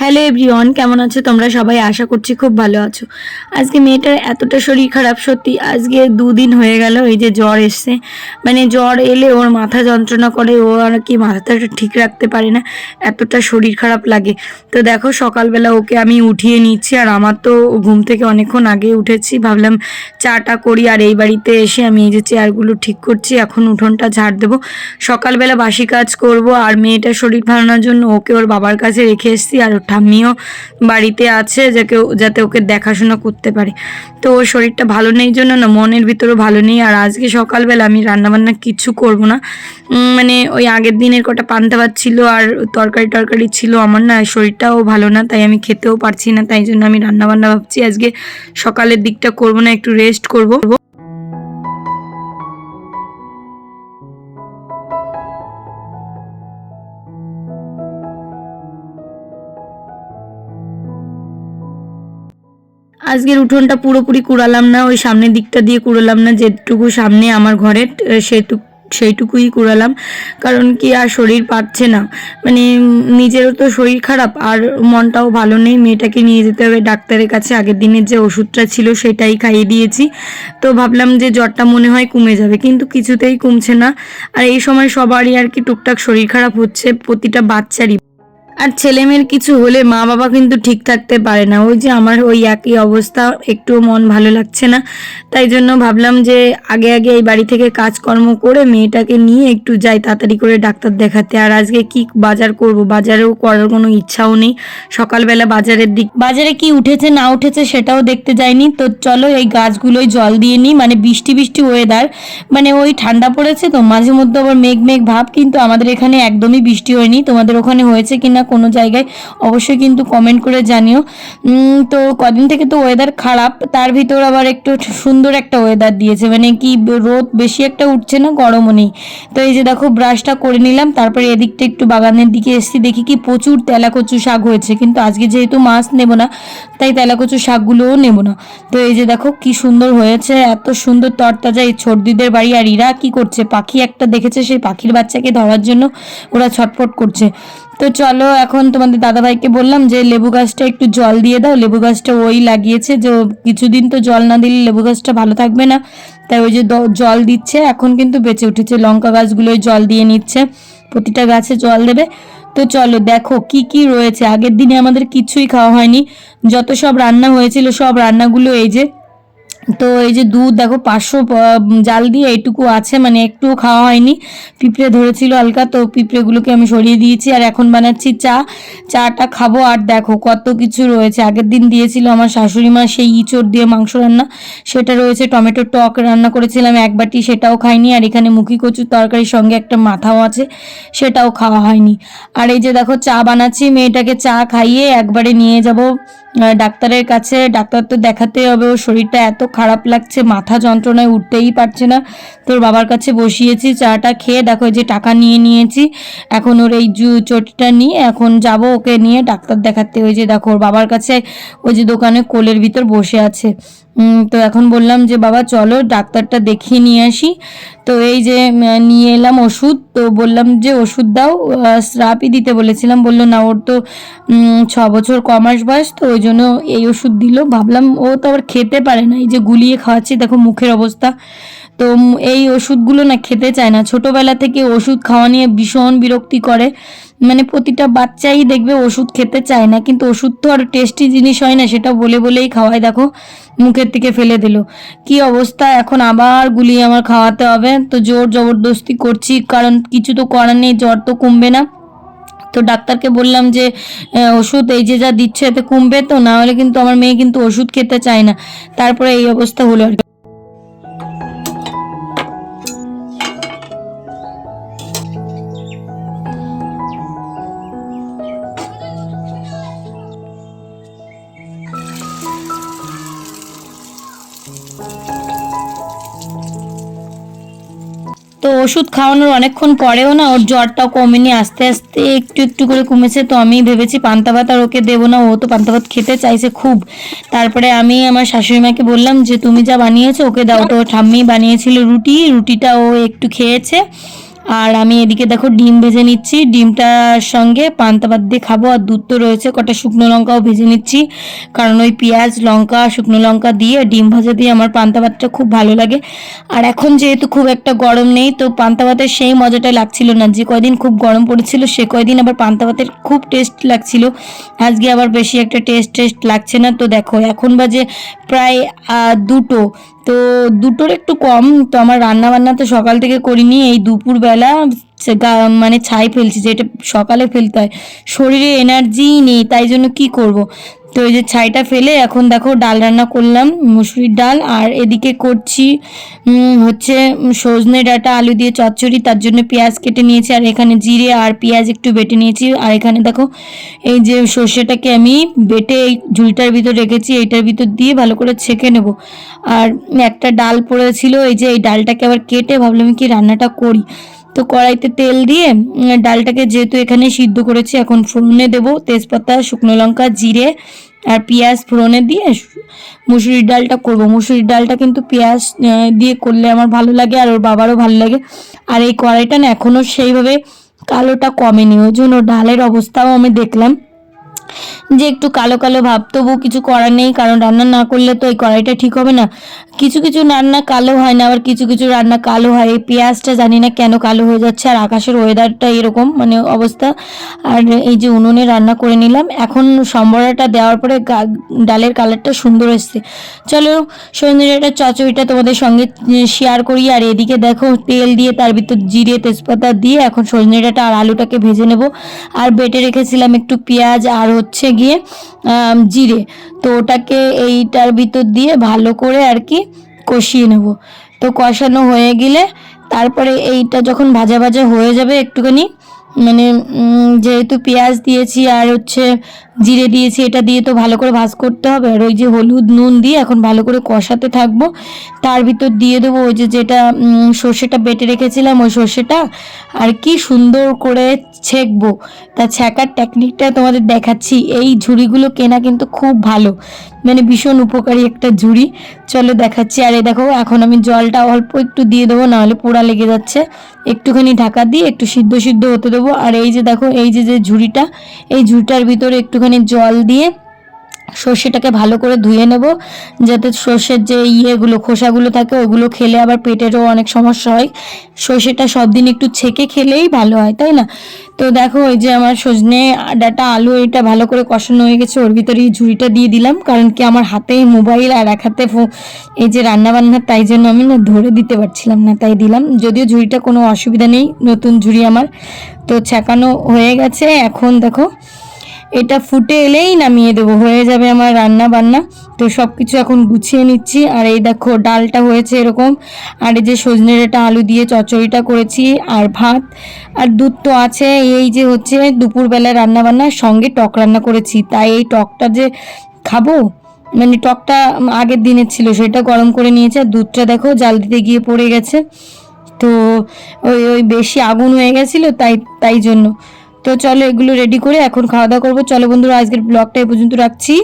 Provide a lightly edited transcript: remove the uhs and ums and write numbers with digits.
Hello everyone, কেমন আছো তোমরা সবাই? আশা করছি খুব ভালো আছো। আজকে মেয়েটার এতটা শরীর খারাপ, সত্যি আজকে 2 দিন হয়ে গেল এই যে জ্বর এসছে। মানে জ্বর এলে ওর মাথা যন্ত্রণা করে, ও আর কি মাথাটা ঠিক রাখতে পারে না, এতটা শরীর খারাপ লাগে। তো দেখো সকালবেলা ওকে আমি উঠিয়ে নিচ্ছি, আর আমার তো ঘুম থেকে অনেকক্ষণ আগে উঠেছি, ভাবলাম চাটা করি। আর এই বাড়িতে এসে আমি এই যে চেয়ারগুলো ঠিক করছি, এখন উঠোনটা ঝাড় দেবো। সকালবেলা বাসি কাজ করব, আর মেয়েটার শরীর ভালোর জন্য ওকে ওর বাবার কাছে রেখে এসেছি, আর ওর ঠাম্মিও বাড়িতে আছে যাতে ওকে দেখাশোনা করতে পারে। তো ওর শরীরটা ভালো নেই জন্য না মনের ভিতরেও ভালো নেই। আর আজকে সকালবেলা আমি রান্নাবান্না কিচ্ছু করব না, মানে ওই আগের দিনের কটা পান্তা ভাত ছিল আর তরকারি ছিল। আমার না শরীরটাও ভালো না, তাই আমি খেতেও পারছি না, তাই জন্য আমি রান্নাবান্না ভাবছি আজকে সকালের দিকটা করব না, একটু রেস্ট করব। আজকের উঠোনটা পুরোপুরি কুড়ালাম না, ওই সামনের দিকটা দিয়ে কুড়ালাম না, যেটুকু সামনে আমার ঘরের সেইটুকুই কুড়ালাম। কারণ কি আর শরীর পাচ্ছে না, মানে নিজেরও তো শরীর খারাপ আর মনটাও ভালো নেই। মেয়েটাকে নিয়ে যেতে হবে ডাক্তারের কাছে, আগের দিনের যে ওষুধটা ছিল সেটাই খাইয়ে দিয়েছি। তো ভাবলাম যে জ্বরটা মনে হয় কমে যাবে, কিন্তু কিছুতেই কমছে না। আর এই সময় সবারই আর কি টুকটাক শরীর খারাপ হচ্ছে, প্রতিটা বাচ্চারই। আর ছেলেমেয়ের কিছু হলে মা বাবা কিন্তু ঠিক থাকতে পারে না। ওই যে আমার ওই একই অবস্থা, একটু মন ভালো লাগছে না, তাই জন্য ভাবলাম যে আগে আগে এই বাড়ি থেকে কাজকর্ম করে মেয়েটাকে নিয়ে একটু যাই তাড়াতাড়ি করে ডাক্তার দেখাতে। আর আজকে কি বাজার করব, বাজারেও করার কোনো ইচ্ছাও নেই। সকালবেলা বাজারে কি উঠেছে না উঠেছে সেটাও দেখতে যাইনি। তো চলো এই গাছগুলোই জল দিয়ে নিই, মানে বৃষ্টি বৃষ্টি ওয়েদার, মানে ওই ঠান্ডা পড়েছে তো মাঝে মধ্যে আবার মেঘ মেঘ ভাব, কিন্তু আমাদের এখানে একদমই বৃষ্টি হয়নি। তোমাদের ওখানে হয়েছে কিনা কোনো জায়গায় অবশ্যই কিন্তু কমেন্ট করে জানিও। তো কদিন থেকে তো ওয়েদার খারাপ, তার ভিতর আবার একটু সুন্দর একটা ওয়েদার দিয়েছে, মানে কি রোদ বেশি একটা উঠছে না, গরমও নেই। তো এই যে দেখো ব্রাশটা করে নিলাম, তারপরে এদিকটা একটু বাগানের দিকে এসেছি, দেখি কি প্রচুর তেলাকচু শাক হয়েছে, কিন্তু আজকে যেহেতু মাছ নেব না তাই তেলাকচু শাকগুলোও নেব না। তো এই যে দেখো কি সুন্দর হয়েছে, এত সুন্দর তরতাজা। এই ছোটদিদের বাড়ি, আর ইরা কি করছে, পাখি একটা দেখেছে, সেই পাখির বাচ্চাকে ধরার জন্য ওরা ছটফট করছে। তো চলো এখন তোমাদের দাদাভাইকে বললাম যে লেবু গাছটা একটু জল দিয়ে দাও, লেবু গাছটা ওই লাগিয়েছে, যে কিছুদিন তো জল না দিলে লেবু গাছটা ভালো থাকবে না, তাই ওই যে জল দিচ্ছে। এখন কিন্তু বেঁচে উঠেছে, লঙ্কা গাছগুলোই জল দিয়ে নিচ্ছে, প্রতিটা গাছে জল দেবে। তো চলো দেখো কি কি রয়েছে, আগের দিনে আমাদের কিছুই খাওয়া হয়নি, যত সব রান্না হয়েছিল সব রান্নাগুলো এই যে। তো এই যে দুধ দেখো 500 জাল দিয়ে এইটুকু আছে, মানে একটুও খাওয়া হয়নি। পিঁপড়ে ধরেছিল হালকা, তো পিঁপড়েগুলোকে আমি সরিয়ে দিয়েছি, আর এখন বানাচ্ছি চাটা খাবো। আর দেখো কত কিছু রয়েছে, আগের দিন দিয়েছিল আমার শাশুড়ি মা সেই ইঁচড় দিয়ে মাংস রান্না, সেটা রয়েছে। টমেটোর টক রান্না করেছিলাম 1 বাটি, সেটাও খাইনি। আর এখানে মুখি কচুর তরকারির সঙ্গে একটা মাথাও আছে, সেটাও খাওয়া হয়নি। আর এই যে দেখো চা বানাচ্ছি, মেয়েটাকে চা খাইয়ে একবারে নিয়ে যাব ডাক্তারের কাছে। ডাক্তার তো দেখাতেই হবে, ওর শরীরটা এত খারাপ লাগছে, মাথা যন্ত্রণায় উঠতেই পারছে না। তোর বাবার কাছে বসিয়েছি, চাটা খেয়ে দেখো যে টাকা নিয়ে নিয়েছি। এখন ওর এই চটিটা নিয়ে এখন যাব ওকে নিয়ে ডাক্তার দেখাতে। ওই যে দেখো ওর বাবার কাছে ওই যে দোকানে কোলের ভিতর বসে আছে। তো এখন বললাম যে বাবা চলো ডাক্তারটা দেখিয়ে নিয়ে আসি। তো এই যে নিয়ে এলাম ওষুধ, তো বললাম যে ওষুধ দাও, স্রাপই দিতে বলেছিলাম, বললো না ওর তো 6 বছর কমাস বয়স, তো ওই জন্য এই ওষুধ দিল। ভাবলাম ও তো আবার খেতে পারে না, এই যে গুলিয়ে খাওয়াচ্ছি, দেখো মুখের অবস্থা। তো এই ওষুধগুলো না খেতে চায় না, ছোটোবেলা থেকে ওষুধ খাওয়া নিয়ে ভীষণ বিরক্তি করে, মানে প্রতিটা বাচ্চাই দেখবে ওষুধ খেতে চায় না, কিন্তু ওষুধ তো আর টেস্টি জিনিস হয় না, সেটা বলেই খাওয়ায়। দেখো মুখের থেকে ফেলে দিল, কি অবস্থা। এখন আবার গুলিয়ে আমার খাওয়াতে হবে, তো জোর জবরদস্তি করছি, কারণ কিছু তো করার নেই, জ্বর তো কমবে না। তো ডাক্তারকে বললাম যে ওষুধ এই যে যা দিচ্ছে এতে কমবে তো, না হলে কিন্তু আমার মেয়ে কিন্তু ওষুধ খেতে চায় না। তারপরে এই অবস্থা হলো আর কি। তো ওষুধ খাওয়ানোর অনেকক্ষণ পরেও না ওর জ্বরটাও কমেনি, আস্তে আস্তে একটু একটু করে কমেছে। তো আমি ভেবেছি পান্তা ভাত আর ওকে দেবো না, ও তো পান্তা ভাত খেতে চাইছে খুব। তারপরে আমি আমার শাশুড়ি মাকে বললাম যে তুমি যা বানিয়েছো ওকে দাও। তো ঠাম্মি বানিয়েছিল রুটিটা ও একটু খেয়েছে, আর আমি এদিকে দেখো ডিম ভেজে নিচ্ছি, ডিমটার সঙ্গে পান্তা ভাত দিয়ে খাবো। আর দুধ তো রয়েছে, কটা শুকনো লঙ্কাও ভেজে নিচ্ছি, কারণ ওই পেঁয়াজ লঙ্কা শুকনো লঙ্কা দিয়ে ডিম ভাজা দিয়ে আমার পান্তা ভাতটা খুব ভালো লাগে। আর এখন যেহেতু খুব একটা গরম নেই, তো পান্তা ভাতের সেই মজাটা লাগছিল না। যে কয়দিন খুব গরম পড়েছিল সে কয়দিন আবার পান্তা ভাতের খুব টেস্ট লাগছিল, আজকে আবার বেশি একটা টেস্ট লাগছে না। তো দেখো এখন বাজে প্রায় 2টো, তো 2টোর একটু কম। তো আমার রান্না বান্না তো সকাল থেকে করিনি, এই দুপুরবেলা মানে ছাই ফেলছি, যেটা সকালে ফেলতে হয়। শরীরে এনার্জি নেই, তাই জন্য কি করব। তো এই যে ছাইটা ফেলে এখন দেখো ডাল রান্না করলাম, মুসুরির ডাল। আর এদিকে করছি হচ্ছে সজনে ডাঁটা আলু দিয়ে চচ্চড়ি, তার জন্য পেঁয়াজ কেটে নিয়েছি, আর এখানে জিরে আর পেঁয়াজ একটু বেটে নিয়েছি। আর এখানে দেখো এই যে সর্ষেটাকে আমি বেটে এই ঝুড়িটার ভিতর রেখেছি, এইটার ভিতর দিয়ে ভালো করে ছেঁকে নেব। আর একটা ডাল পড়েছিল, এই যে এই ডালটাকে আবার কেটে ভাবলাম কি রান্নাটা করি। তো কড়াইতে তেল দিয়ে ডালটাকে যেহেতু এখানে সিদ্ধ করেছি, এখন ফোড়নে দেবো তেজপাতা শুকনো লঙ্কা জিরে আর পেঁয়াজ ফোড়নে দিয়ে মুসুরির ডালটা করব। মুসুরির ডালটা কিন্তু পেঁয়াজ দিয়ে করলে আমার ভালো লাগে, আর ওর বাবারও ভালো লাগে। আর এই কড়াইটা না এখনও সেইভাবে কালোটা কমেনি, ওই জন্য ডালের অবস্থাও আমি দেখলাম যে একটু কালো কালো ভাব। তবু কিছু করার নেই, কারণ রান্না না করলে তো এই কড়াইটা ঠিক হবে না। কিছু কিছু রান্না কালো হয় না, আবার কিছু কিছু রান্না কালো হয়। এই পেঁয়াজটা জানি না কেন কালো হয়ে যাচ্ছে, আর আকাশের ওয়েদারটা এরকম মানে অবস্থা। আর এই যে উনুনে রান্না করে নিলাম, এখন সম্বরাটা দেওয়ার পরে ডালের কালারটা সুন্দর এসছে। চলো সন্ধ্যেটা চচ্চড়িটা তোমাদের সঙ্গে শেয়ার করি। আর এদিকে দেখো তেল দিয়ে তার ভিতর জিরে তেজপাতা দিয়ে এখন সজনে ডাঁটা আর আলুটাকে ভেজে নেব। আর বেটে রেখেছিলাম একটু পেঁয়াজ আর হচ্ছে গিয়ে জিরে, তো ওটাকে এইটার ভিতর দিয়ে ভালো করে আর কি কষিয়ে নেব। তো কষানো হয়ে গেলে তারপরে এইটা যখন ভাজা ভাজা হয়ে যাবে একটুখানি, মানে যেহেতু পেঁয়াজ দিয়েছি আর হচ্ছে জিরে দিয়েছি, এটা দিয়ে তো ভালো করে ভাজ করতে হবে। আর ওই যে হলুদ নুন দিয়ে এখন ভালো করে কষাতে থাকবো। তার ভিতর দিয়ে দেবো ওই যে যেটা সর্ষেটা বেটে রেখেছিলাম, ওই সর্ষেটা আর কি সুন্দর করে ছেঁকবো। তা ছেঁকার টেকনিকটা তোমাদের দেখাচ্ছি। এই ঝুড়িগুলো কেনা কিন্তু খুব ভালো, মানে ভীষণ উপকারী একটা ঝুড়ি। চলো দেখাচ্ছি। আর এই দেখো এখন আমি জলটা অল্প একটু দিয়ে দেবো, নাহলে পোড়া লেগে যাচ্ছে। একটুখানি ঢাকা দিয়ে একটু সিদ্ধ সিদ্ধ হতে দেবো। আর এই যে দেখো এই যে যে ঝুড়িটা, এই ঝুড়িটার ভিতরে একটুখানি জল দিয়ে সর্ষেটাকে ভালো করে ধুয়ে নেব, যাতে সর্ষের যে ইয়েগুলো খোসাগুলো থাকে ওগুলো খেলে আবার পেটেরও অনেক সমস্যা হয়। সর্ষেটা সব দিন একটু ছেঁকে খেলেই ভালো হয়, তাই না? তো দেখো এই যে আমার সজনে ডাঁটা আলু এটা ভালো করে কষানো হয়ে গেছে, ওর ভিতরে এই ঝুড়িটা দিয়ে দিলাম, কারণ কি আমার হাতে মোবাইল আর এক হাতে এই যে রান্না বান্না, তাই জন্য আমি না ধরে দিতে পারছিলাম না, তাই দিলাম। যদিও ঝুড়িটা কোনো অসুবিধা নেই, নতুন ঝুড়ি আমার। তো ছেঁকানো হয়ে গেছে, এখন দেখো এটা ফুটে এলেই নামিয়ে দেবো, হয়ে যাবে আমার রান্না বান্না। তো সব কিছু এখন গুছিয়ে নিচ্ছি। আর এই দেখো ডালটা হয়েছে এরকম, আর এই যে সজনে ডাঁটা আলু দিয়ে চচ্চড়িটা করেছি, আর ভাত আর দুধ তো আছে। এই যে হচ্ছে দুপুরবেলায় রান্না বান্নার সঙ্গে টক রান্না করেছি, তাই এই টকটা যে খাবো, মানে টকটা আগের দিনের ছিল সেটা গরম করে নিয়েছে। আর দুধটা দেখো জাল দিতে গিয়ে পড়ে গেছে, তো ওই ওই বেশি আগুন হয়ে গেছিলো, তাই তাই জন্য। তো চলো এগুলো রেডি করে এখন খাওয়া দাওয়া করবো। চলো বন্ধুরা আজকের ব্লগটা এই পর্যন্ত রাখছি।